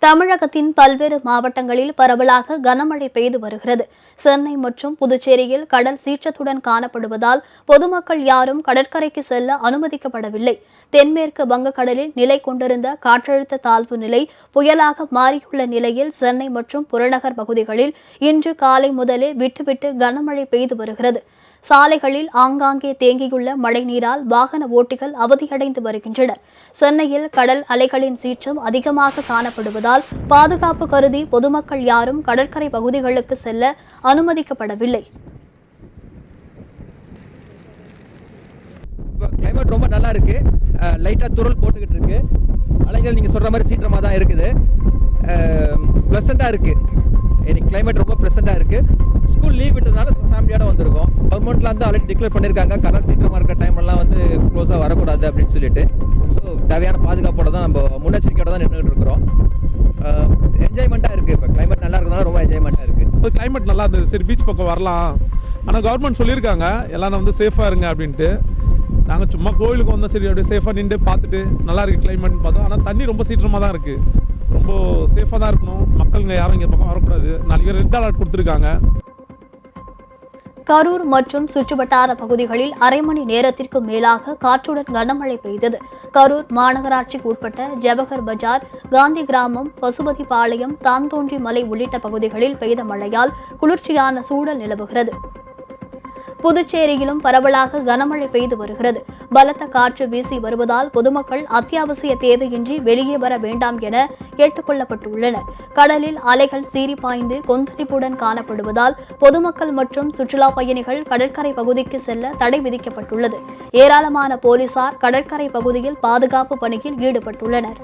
தமிழகத்தின் பல்வேறு மாவட்டங்களில் பரவலாக கனமழை பெய்து வருகிறது. சென்னை மற்றும் புதுச்சேரியில் கடல் சீற்றத்துடன் காணப்படுவதால் பொதுமக்கள் யாரும் கடற்கரைக்கு செல்ல அனுமதிக்கப்படவில்லை. தென்மேற்கு வங்கக்கடலில் நிலை கொண்டிருந்த காற்றழுத்த தாழ்வு நிலை புயலாக மாறியுள்ள நிலையில் சென்னை மற்றும் புறநகர் பகுதிகளில் இன்று காலை முதலே விட்டுவிட்டு கனமழை பெய்து வருகிறது. சாலைகளில் ஆங்காங்கே தேங்கியுள்ள மழைநீரால் வாகன ஓட்டிகள் அவதியடைந்து வருகின்றனர். சென்னையில் கடல் அலைகளின் சீற்றம் அதிகமாக காணப்படுவதால் பாதுகாப்பு கருதி பொதுமக்கள் யாரும் கடற்கரை பகுதிகளுக்கு செல்ல அனுமதிக்கப்படவில்லை. கிளைமேட் ரொம்ப நல்லா இருக்கு. லைட்டா துறல் போட்டுக்கிட்டு இருக்கு. அலைகள் நீங்க சொல்ற மாதிரி சீற்றமா தான் இருக்குது. பிளசண்டா இருக்கு. இன்னைக்கு கிளைமேட் ரொம்ப பிளசண்டா இருக்கு. ஸ்கூல் லீவ் விட்டதுனால ஃபேமிலியோட வந்திருக்கோம். கவர்மெண்ட்ல வந்து ஆல்ரெடி டிக்ளேர் பண்ணியிருக்காங்க கடல் சீற்றமா இருக்கிற டைம்லாம் வந்து க்ளோஸாக வரக்கூடாது அப்படின்னு சொல்லிட்டு. ஸோ தேவையான பாதுகாப்போட தான் நம்ம முன்னெச்சரிக்கையோட தான் நின்றுட்டு இருக்கிறோம். என்ஜாய்மெண்ட்டாக இருக்குது. இப்போ கிளைமேட் நல்லா இருக்கிறதுனால ரொம்ப என்ஜாய்மெண்ட்டாக இருக்குது. கிளைமேட் நல்லா இருந்தது. சரி பீச் பக்கம் வரலாம். ஆனால் கவர்மெண்ட் சொல்லியிருக்காங்க எல்லாரும் வந்து சேஃபாக இருங்க அப்படின்ட்டு. நாங்கள் சும்மா கோவிலுக்கு வந்தோம். சரி அப்படியே சேஃபாக நின்று பார்த்துட்டு நல்லா இருக்குது கிளைமேட்னு பார்த்தோம். ஆனால் தண்ணி ரொம்ப சீற்றமாக தான் இருக்குது. ரொம்ப சேஃபாக தான் இருக்கணும். மக்களுங்க யாரும் இங்கே பக்கம் வரக்கூடாது. நாளைக்கு ரெட் அலர்ட் கொடுத்துருக்காங்க. கரூர் மற்றும் சுற்றுவட்டார பகுதிகளில் அரை மணி நேரத்திற்கு மேலாக காற்றுடன் கனமழை பெய்தது. கரூர் மாநகராட்சிக்கு உட்பட்ட ஜவஹர் பஜார், காந்தி கிராமம், பசுபதிபாளையம், தாந்தோன்றி மலை உள்ளிட்ட பகுதிகளில் பெய்த மழையால் குளிர்ச்சியான சூழல் நிலவுகிறது. புதுச்சேரியிலும் பரவலாக கனமழை பெய்து வருகிறது. பலத்த காற்று வீசி வருவதால் பொதுமக்கள் அத்தியாவசிய தேவையின்றி வெளியே வர வேண்டாம் என கேட்டுக் கொள்ளப்பட்டுள்ளனர். கடலில் அலைகள் சீறி பாய்ந்து கொந்தளிப்புடன் காணப்படுவதால் பொதுமக்கள் மற்றும் சுற்றுலா பயணிகள் கடற்கரை பகுதிக்கு செல்ல தடை விதிக்கப்பட்டுள்ளது. ஏராளமான போலீசார் கடற்கரை பகுதியில் பாதுகாப்பு பணியில் ஈடுபட்டுள்ளனர்.